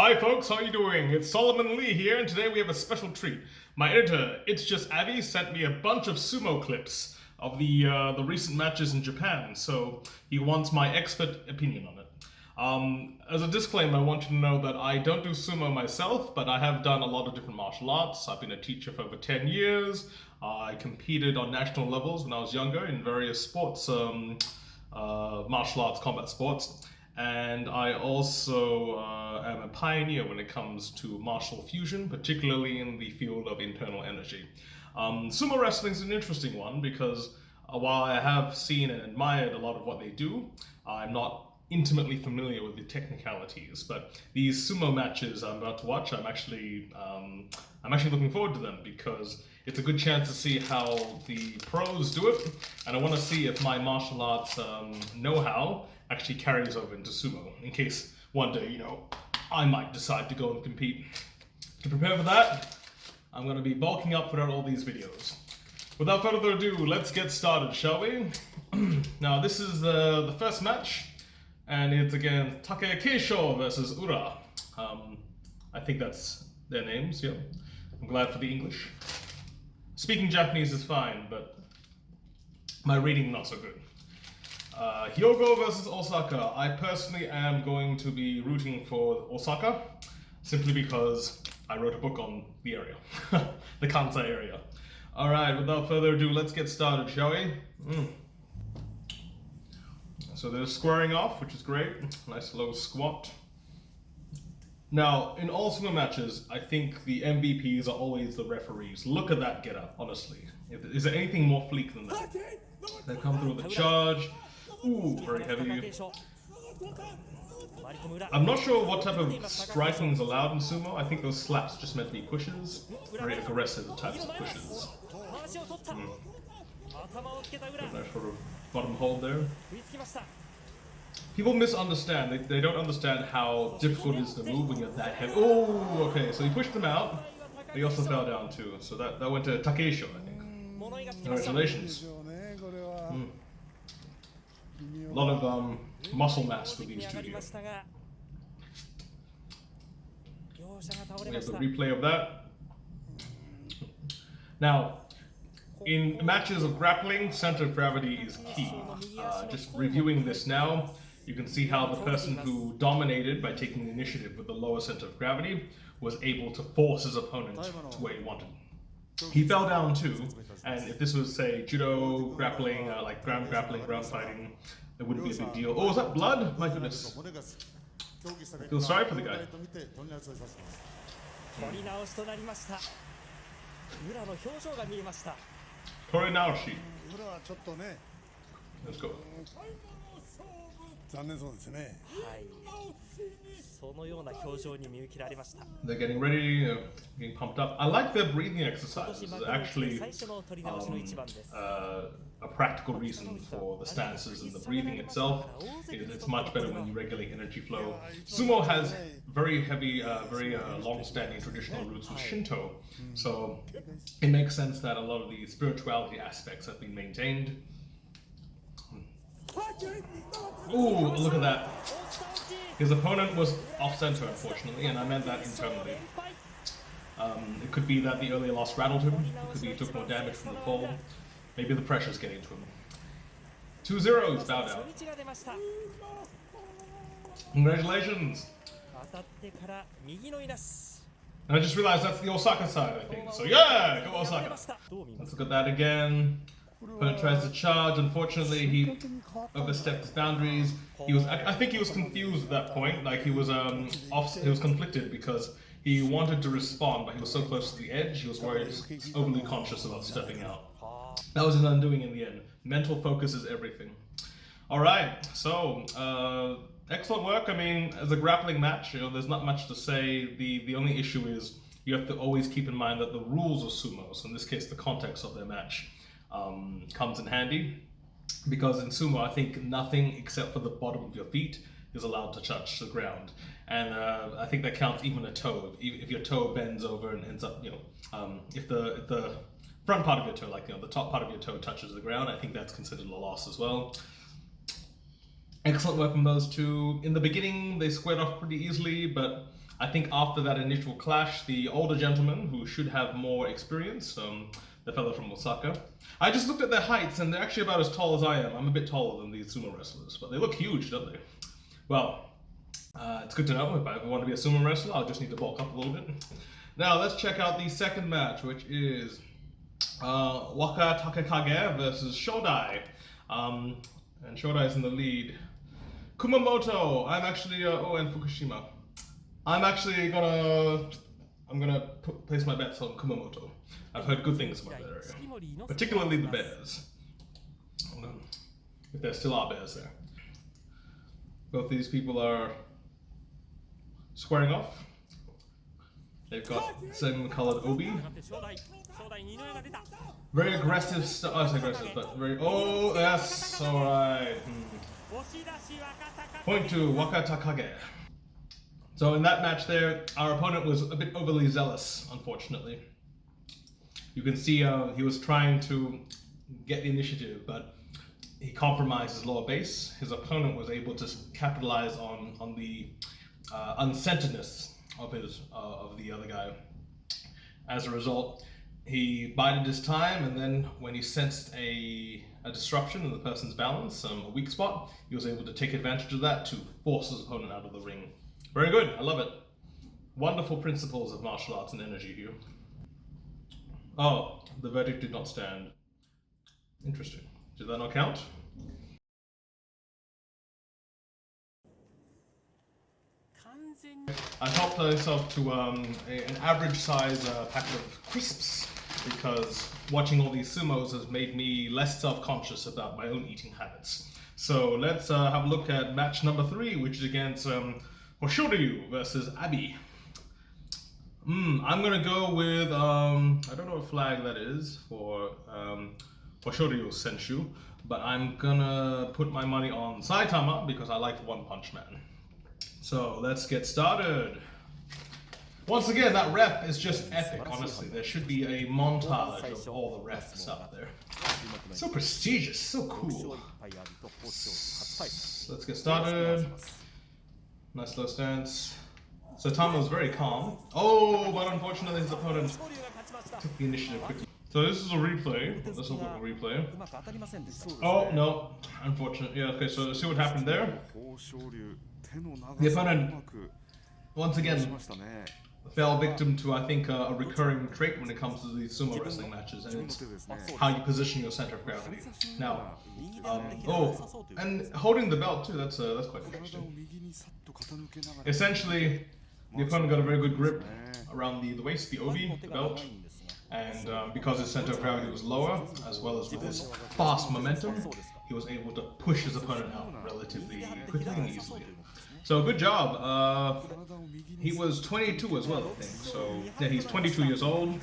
Hi folks, how you doing? It's Solomon Lee here, and today we have a special treat. My editor, ItsjustAvy, sent me a bunch of sumo clips of the recent matches in Japan, so he wants my expert opinion on it. As a disclaimer, I want you to know that I don't do sumo myself, but I have done a lot of different martial arts. I've been a teacher for over 10 years. I competed on national levels when I was younger in various sports, martial arts, combat sports. And I also am a pioneer when it comes to martial fusion, particularly in the field of internal energy. Sumo wrestling is an interesting one because while I have seen and admired a lot of what they do, I'm not intimately familiar with the technicalities. But these sumo matches I'm about to watch, I'm actually looking forward to them because it's a good chance to see how the pros do it, and I want to see if my martial arts know-how actually carries over into sumo, in case one day, I might decide to go and compete. To prepare for that, I'm going to be bulking up throughout all these videos. Without further ado, let's get started, shall we? Now, this is the first match, and it's against Take Keisho versus Ura. I think that's their names, yeah. I'm glad for the English. Speaking Japanese is fine, but my reading not so good. Hyogo versus Osaka. I personally am going to be rooting for Osaka, simply because I wrote a book on the area, the Kansai area. Alright, without further ado, let's get started, shall we? So they're squaring off, which is great. Nice low squat. Now, in all sumo matches, I think the MVPs are always the referees. Look at that getup, honestly. Is there anything more fleek than that? They come through with a charge. Ooh, very heavy. I'm not sure what type of striking is allowed in sumo. I think those slaps just meant to be pushes. Very aggressive types of pushes. Nice sort of bottom hold there. People misunderstand. They don't understand how difficult it is to move when you're that heavy. Oh, okay. So he pushed them out. He also fell down too. So that went to Takeisho, I think. Congratulations. A lot of muscle mass for these two here. We have the replay of that. Now, in matches of grappling, center of gravity is key. Just reviewing this now, you can see how the person who dominated by taking the initiative with the lower center of gravity was able to force his opponent to where he wanted. He fell down too, and if this was, say, judo, grappling, like ground grappling, ground fighting, it wouldn't be a big deal. Oh, is that blood? My goodness. I feel sorry for the guy. Korinaoshi. Let's go. They're getting ready, getting pumped up. I like their breathing exercises. It's actually a practical reason for the stances and the breathing itself. It's much better when you regulate energy flow. Sumo has very heavy, very long-standing traditional roots with Shinto, so it makes sense that a lot of the spirituality aspects have been maintained. Ooh, look at that. His opponent was off-center, unfortunately, and I meant that internally. It could be that the earlier loss rattled him. It could be he took more damage from the fall. Maybe the pressure's getting to him. 2-0, he's bowed out. Congratulations! And I just realized that's the Osaka side, I think. So yeah, go Osaka! Let's look at that again. Opponent tries to charge. Unfortunately, he overstepped his boundaries. I think he was confused at that point. Like he was he was conflicted because he wanted to respond, but he was so close to the edge. He was worried, overly conscious about stepping out. That was an undoing in the end. Mental focus is everything. All right, so excellent work. I mean, as a grappling match, there's not much to say. The only issue is you have to always keep in mind that the rules of sumo, so in this case, the context of their match, comes in handy, because in sumo I think nothing except for the bottom of your feet is allowed to touch the ground, and I think that counts even a toe. If your toe bends over and ends up, if the front part of your toe, like the top part of your toe touches the ground, I think that's considered a loss as well. Excellent work from those two. In the beginning they squared off pretty easily, but I think after that initial clash, the older gentleman, who should have more experience, the fellow from Osaka, I just looked at their heights and they're actually about as tall as I am. I'm a bit taller than these sumo wrestlers, but they look huge, don't they? Well, it's good to know. If I ever want to be a sumo wrestler, I'll just need to bulk up a little bit. Now let's check out the second match, which is Waka Takekage versus Shodai. And Shodai is in the lead. Kumamoto, I'm actually, and Fukushima. I'm gonna place my bets on Kumamoto. I've heard good things about that area, particularly the bears. If there still are bears there. Both these people are squaring off. They've got same colored obi. Very aggressive stuff. Oh, it's aggressive, but very. Oh, yes, alright. Point to Waka Takage. So in that match there, our opponent was a bit overly zealous, unfortunately. You can see he was trying to get the initiative, but he compromised his lower base. His opponent was able to capitalize on the uncentredness of the other guy. As a result, he bided his time, and then when he sensed a disruption in the person's balance, a weak spot, he was able to take advantage of that to force his opponent out of the ring. Very good, I love it. Wonderful principles of martial arts and energy here. Oh, the verdict did not stand. Interesting. Did that not count? I helped myself to an average size packet of crisps because watching all these sumos has made me less self-conscious about my own eating habits. So let's have a look at match number 3, which is against Hoshoryu versus Abi. I'm gonna go with I don't know what flag that is for Hoshoryu Senshu, but I'm gonna put my money on Saitama because I like One Punch Man. So let's get started. Once again, that ref is just epic, honestly. There should be a montage of all the refs out there. So prestigious, so cool. Let's get started. Nice low stance. Saitama was very calm. Oh, but unfortunately his opponent took the initiative quickly. So this is a replay. Let's look at the replay. Oh, no. Unfortunate. Yeah, okay, so see what happened there? The opponent, once again, fell victim to, I think, a recurring trait when it comes to these sumo wrestling matches, and it's how you position your center of gravity. Now, oh, and holding the belt too, that's quite interesting. Essentially, the opponent got a very good grip around the waist, the obi, the belt, and because his center of gravity was lower, as well as with his fast momentum, he was able to push his opponent out relatively quickly and easily. So good job. He was 22 as well, I think. So yeah, he's 22 years old,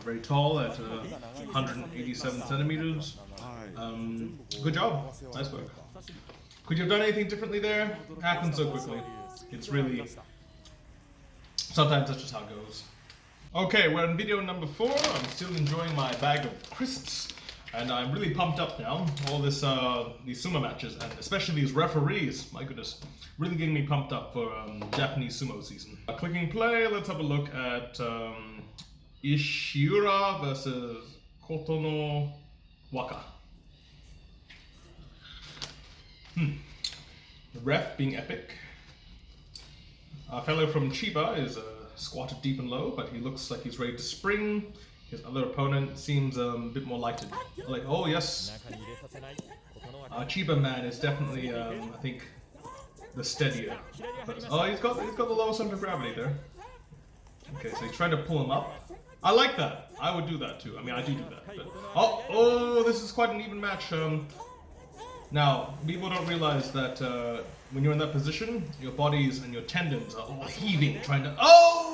very tall at 187 centimeters. Good job. Nice work. Could you have done anything differently there? It happened so quickly. It's really... Sometimes that's just how it goes. Okay, we're in video number 4. I'm still enjoying my bag of crisps. And I'm really pumped up now. All this, these sumo matches, and especially these referees, my goodness, really getting me pumped up for Japanese sumo season. Clicking play, let's have a look at Ishiura versus Kotono Waka. The ref being epic. Our fellow from Chiba is squatted deep and low, but he looks like he's ready to spring. His other opponent seems a bit more lighted. Like, oh yes, Chiba man is definitely, I think, the steadier. But, oh, he's got the lower center of gravity there. Okay, so he's trying to pull him up. I like that. I would do that too. I mean, I do that. But, oh, this is quite an even match. Now, people don't realize that when you're in that position, your bodies and your tendons are all heaving, trying to. Oh!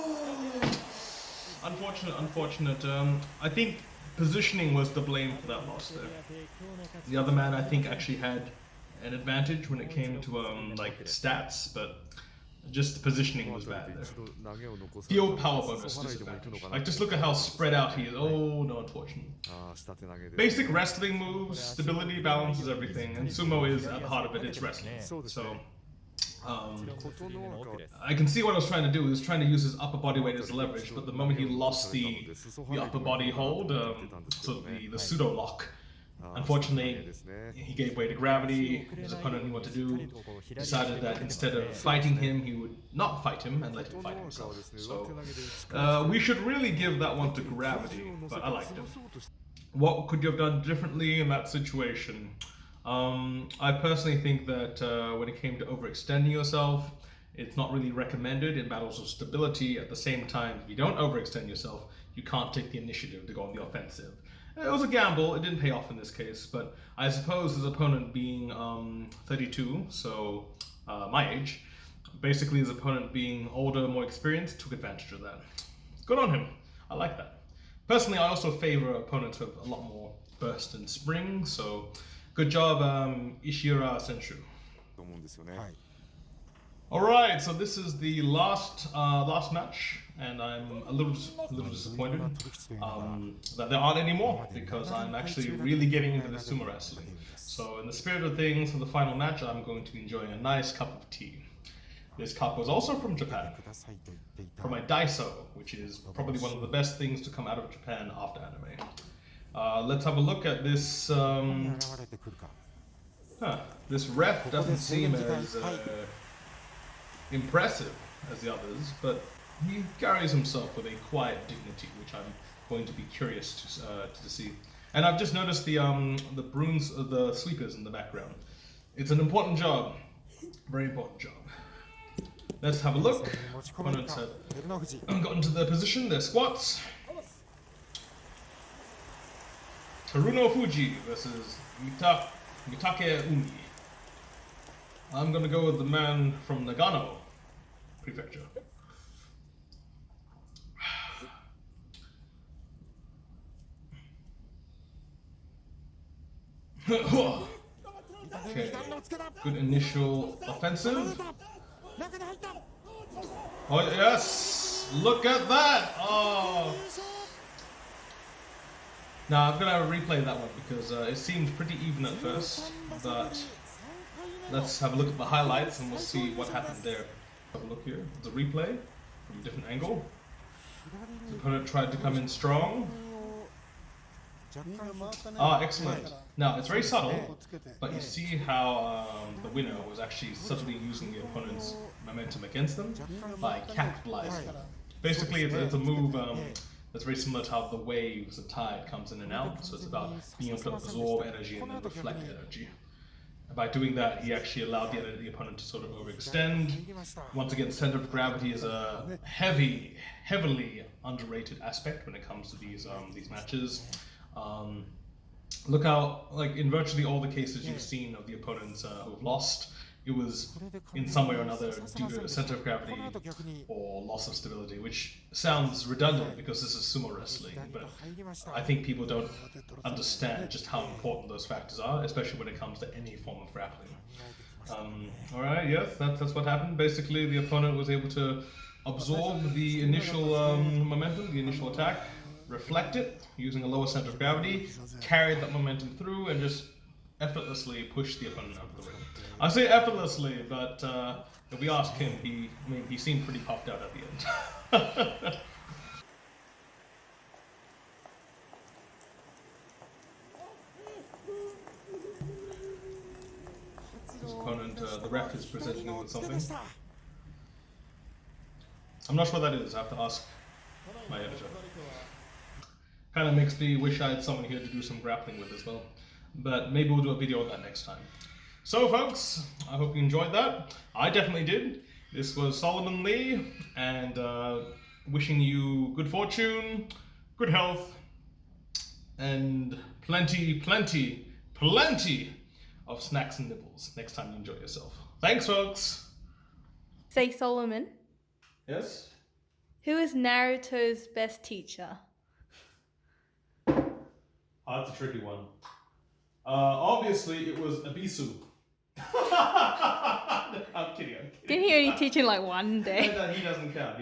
Unfortunate. I think positioning was to blame for that loss there. The other man, I think, actually had an advantage when it came to like stats, but just the positioning was bad there. Field power bonus disadvantage. Like, just look at how spread out he is. Oh no, unfortunate. Basic wrestling moves, stability, balance is everything, and sumo is at the heart of it. It's wrestling. So I can see what I was trying to do. He was trying to use his upper body weight as leverage, but the moment he lost the upper body hold, so the pseudo lock, unfortunately, he gave way to gravity. His opponent knew what to do. Decided that instead of fighting him, he would not fight him and let him fight himself. So we should really give that one to gravity, but I liked it. What could you have done differently in that situation? I personally think that when it came to overextending yourself, it's not really recommended in battles of stability. At the same time, if you don't overextend yourself, you can't take the initiative to go on the offensive. It was a gamble. It didn't pay off in this case, but I suppose his opponent being 32, so my age, basically his opponent being older, more experienced, took advantage of that. Good on him. I like that. Personally, I also favor opponents with a lot more burst and spring, so good job, Ishira Senshu. Alright, so this is the last match, and I'm a little disappointed that there aren't any more, because I'm actually really getting into the sumo wrestling. So in the spirit of things, for the final match, I'm going to be enjoying a nice cup of tea. This cup was also from Japan, from a daiso, which is probably one of the best things to come out of Japan after anime. Let's have a look at this. This ref doesn't seem as impressive as the others, but he carries himself with a quiet dignity, which I'm going to be curious to see. And I've just noticed the brooms, the sweepers in the background. It's an important job, very important job. Let's have a look. Opponents have gotten to their position, their squats. Taruno Fuji versus Mitake Umi. I'm gonna go with the man from Nagano Prefecture. Okay, good initial offensive. Oh yes! Look at that! Oh! Now I'm gonna replay that one because it seemed pretty even at first, but let's have a look at the highlights and we'll see what happened there. Have a look here. It's a replay from a different angle. The opponent tried to come in strong. Ah, excellent. Now, it's very subtle, but you see how the winner was actually subtly using the opponent's momentum against them by capitalizing. Basically, it's a move that's very similar to how the waves, the tide comes in and out, so it's about being able to absorb energy and then reflect energy. And by doing that, he actually allowed the opponent to sort of overextend. Once again, center of gravity is a heavily underrated aspect when it comes to these matches. Look how, like, in virtually all the cases you've seen of the opponents who have lost, it was in some way or another due to center of gravity or loss of stability, which sounds redundant because this is sumo wrestling, but I think people don't understand just how important those factors are, especially when it comes to any form of grappling. Alright, yes, that's what happened. Basically, the opponent was able to absorb the initial momentum, the initial attack, reflect it using a lower center of gravity, carried that momentum through, and just effortlessly pushed the opponent out of the ring. I say effortlessly, but if we ask him, he seemed pretty puffed out at the end. His opponent, the ref, is presenting him with something. I'm not sure what that is. I have to ask my editor. Kind of makes me wish I had someone here to do some grappling with as well. But maybe we'll do a video on that next time. So folks, I hope you enjoyed that. I definitely did. This was Solomon Lee, and wishing you good fortune, good health, and plenty of snacks and nibbles next time you enjoy yourself. Thanks, folks. Say, Solomon. Yes? Who is Naruto's best teacher? Oh, that's a tricky one. Obviously, it was Abisu. I'm kidding. Didn't he only teach in like one day? He doesn't count.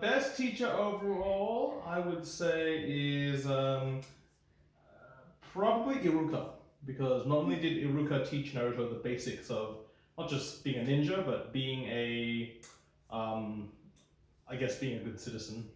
Best teacher overall, I would say, is probably Iruka. Because not only did Iruka teach Naruto the basics of not just being a ninja, but being a, I guess being a good citizen.